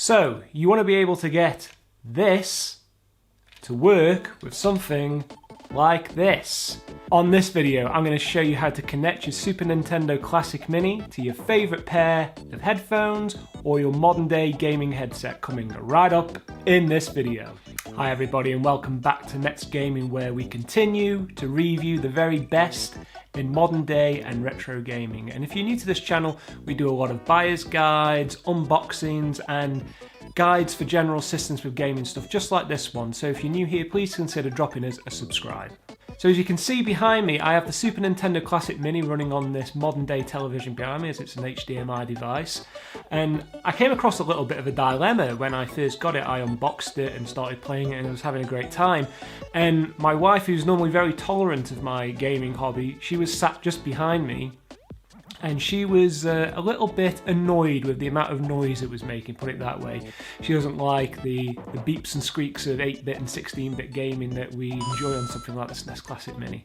So, you want to be able to get this to work with something like this. On this video, I'm going to show you how to connect your Super Nintendo Classic Mini to your favourite pair of headphones or your modern day gaming headset, coming right up in this video. Hi everybody and welcome back to Next Gaming, where we continue to review the very best in modern day and retro gaming. And if you're new to this channel, we do a lot of buyer's guides, unboxings and guides for general assistance with gaming stuff just like this one. So if you're new here, please consider dropping us a subscribe. So as you can see behind me, I have the Super Nintendo Classic Mini running on this modern day television behind me, as it's an HDMI device. And I came across a little bit of a dilemma when I first got it. I unboxed it and started playing it and I was having a great time. And my wife, who's normally very tolerant of my gaming hobby, she was sat just behind me. And she was a little bit annoyed with the amount of noise it was making, put it that way. She doesn't like the beeps and squeaks of 8-bit and 16-bit gaming that we enjoy on something like the SNES Classic Mini.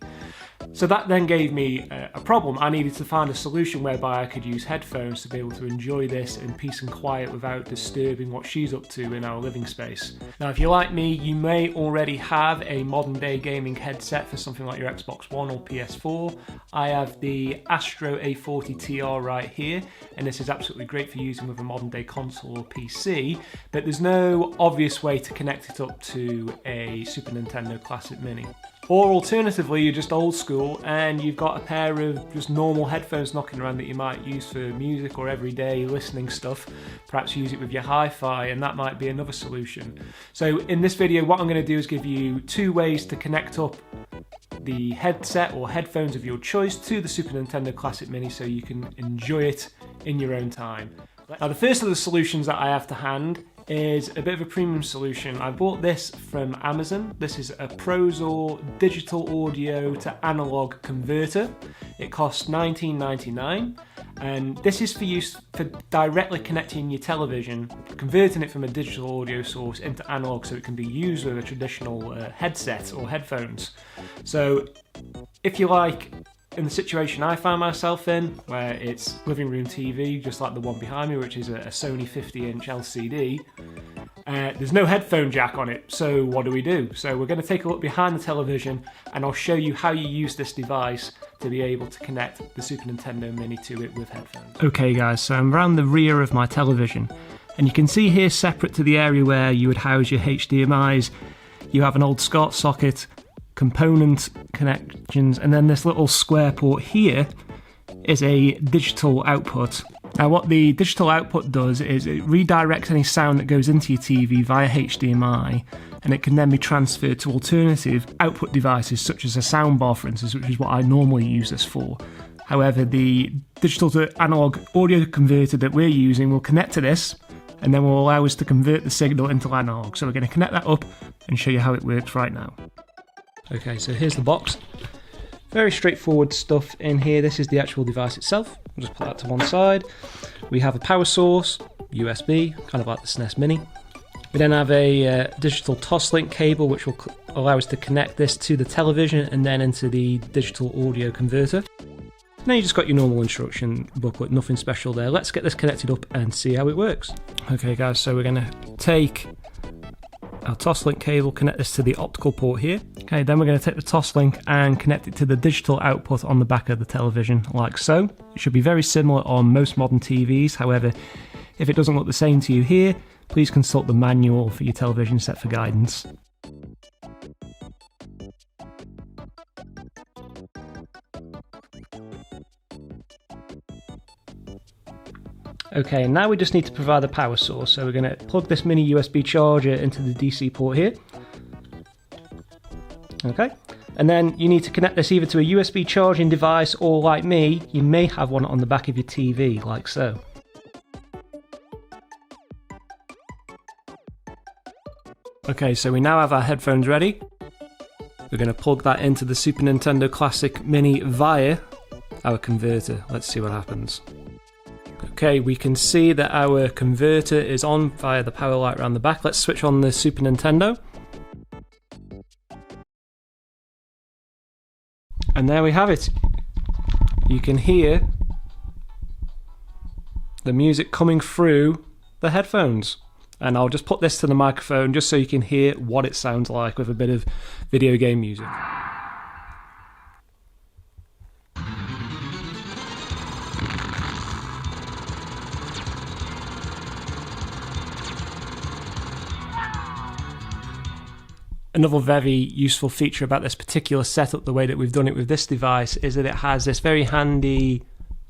So that then gave me a problem. I needed to find a solution whereby I could use headphones to be able to enjoy this in peace and quiet without disturbing what she's up to in our living space. Now, if you're like me, you may already have a modern day gaming headset for something like your Xbox One or PS4. I have the Astro A40 TR right here, and this is absolutely great for using with a modern day console or PC, but there's no obvious way to connect it up to a Super Nintendo Classic Mini. Or alternatively, you're just old school and you've got a pair of just normal headphones knocking around that you might use for music or everyday listening stuff. Perhaps use it with your hi-fi, and that might be another solution. So in this video, what I'm going to do is give you two ways to connect up the headset or headphones of your choice to the Super Nintendo Classic Mini so you can enjoy it in your own time. Now, the first of the solutions that I have to hand is a bit of a premium solution. I bought this from Amazon. This is a Prozor digital audio to analog converter. It costs $19.99, and this is for use for directly connecting your television, converting it from a digital audio source into analog so it can be used with a traditional headset or headphones. So if you like, in the situation I found myself in, where it's living room TV, just like the one behind me, which is a Sony 50-inch LCD, there's no headphone jack on it, so what do? So we're going to take a look behind the television and I'll show you how you use this device to be able to connect the Super Nintendo Mini to it with headphones. Okay guys, so I'm around the rear of my television, and you can see here, separate to the area where you would house your HDMIs, you have an old SCART socket, component connections, and then this little square port here is a digital output. Now what the digital output does is it redirects any sound that goes into your TV via HDMI, and it can then be transferred to alternative output devices such as a soundbar, for instance, which is what I normally use this for. However, the digital to analog audio converter that we're using will connect to this and then will allow us to convert the signal into analog. So we're going to connect that up and show you how it works right now. Okay, so here's the box. Very straightforward stuff in here. This is the actual device itself. I'll just put that to one side. We have a power source, USB, kind of like the SNES Mini. We then have a digital Toslink cable, which will allow us to connect this to the television and then into the digital audio converter. Now you just got your normal instruction booklet, nothing special there. Let's get this connected up and see how it works. Okay guys, so we're going to take our Toslink cable, connect this to the optical port here. Okay, then we're going to take the Toslink and connect it to the digital output on the back of the television, like so. It should be very similar on most modern TVs. However, if it doesn't look the same to you here, please consult the manual for your television set for guidance. Okay, and now we just need to provide the power source. So we're going to plug this mini USB charger into the DC port here. Okay, and then you need to connect this either to a USB charging device, or like me, you may have one on the back of your TV, like so. Okay, so we now have our headphones ready. We're going to plug that into the Super Nintendo Classic Mini via our converter. Let's see what happens. Okay, we can see that our converter is on via the power light around the back. Let's switch on the Super Nintendo. And there we have it. You can hear the music coming through the headphones. And I'll just put this to the microphone just so you can hear what it sounds like with a bit of video game music. Another very useful feature about this particular setup, the way that we've done it with this device, is that it has this very handy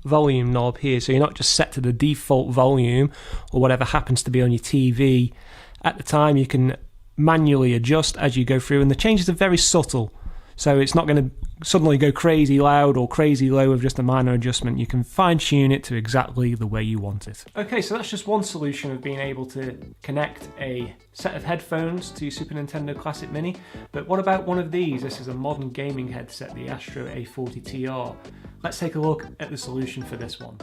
volume knob here, so you're not just set to the default volume or whatever happens to be on your TV at the time. You can manually adjust as you go through, and the changes are very subtle, so it's not going to suddenly go crazy loud or crazy low with just a minor adjustment. You can fine tune it to exactly the way you want it. Okay, so that's just one solution of being able to connect a set of headphones to Super Nintendo Classic Mini, but what about one of these? This is a modern gaming headset, the Astro A40 TR. Let's take a look at the solution for this one.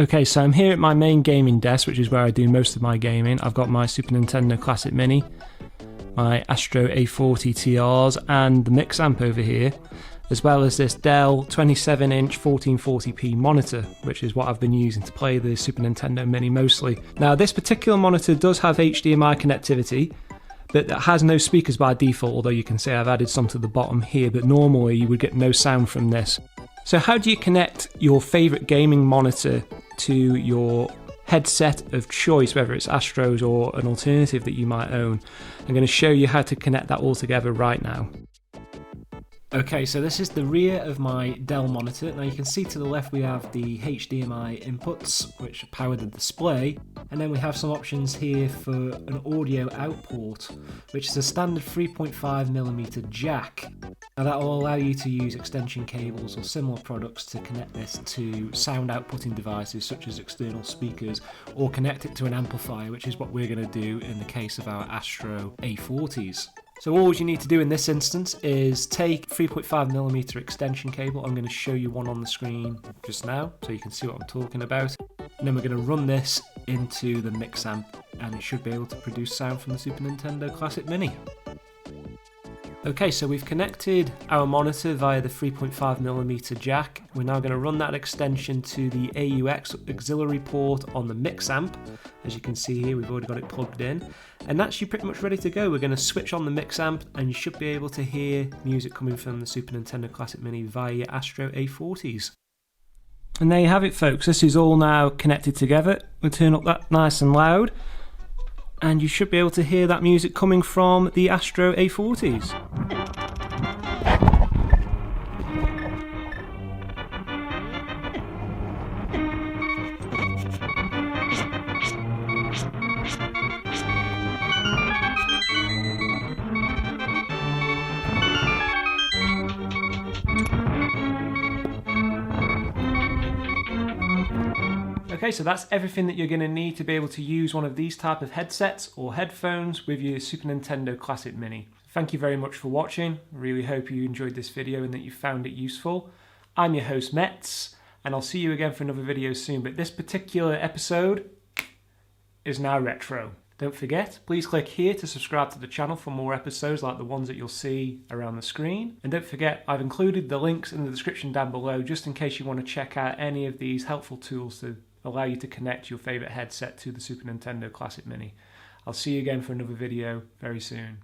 Okay, so I'm here at my main gaming desk, which is where I do most of my gaming. I've got my Super Nintendo Classic Mini, my Astro A40 TRs, and the mix amp over here, as well as this Dell 27-inch 1440p monitor, which is what I've been using to play the Super Nintendo Mini mostly. Now, this particular monitor does have HDMI connectivity, but it has no speakers by default, although you can see I've added some to the bottom here, but normally you would get no sound from this. So how do you connect your favourite gaming monitor to your headset of choice, whether it's Astros or an alternative that you might own? I'm going to show you how to connect that all together right now. Okay, so this is the rear of my Dell monitor. Now you can see to the left we have the HDMI inputs, which power the display, and then we have some options here for an audio out port, which is a standard 3.5mm jack. Now that will allow you to use extension cables or similar products to connect this to sound outputting devices such as external speakers, or connect it to an amplifier, which is what we're going to do in the case of our Astro A40s. So all you need to do in this instance is take 3.5mm extension cable. I'm going to show you one on the screen just now so you can see what I'm talking about. And then we're going to run this into the mix amp, and it should be able to produce sound from the Super Nintendo Classic Mini. Okay, so we've connected our monitor via the 3.5mm jack. We're now going to run that extension to the AUX auxiliary port on the mix amp. As you can see here, we've already got it plugged in. And that's you pretty much ready to go. We're going to switch on the mix amp, and you should be able to hear music coming from the Super Nintendo Classic Mini via your Astro A40s. And there you have it, folks. This is all now connected together. We'll turn up that nice and loud, and you should be able to hear that music coming from the Astro A40s. Okay, so that's everything that you're going to need to be able to use one of these type of headsets or headphones with your Super Nintendo Classic Mini. Thank you very much for watching. I really hope you enjoyed this video and that you found it useful. I'm your host Metz, and I'll see you again for another video soon, but this particular episode is now retro. Don't forget, please click here to subscribe to the channel for more episodes like the ones that you'll see around the screen. And don't forget, I've included the links in the description down below just in case you want to check out any of these helpful tools to allow you to connect your favourite headset to the Super Nintendo Classic Mini. I'll see you again for another video very soon.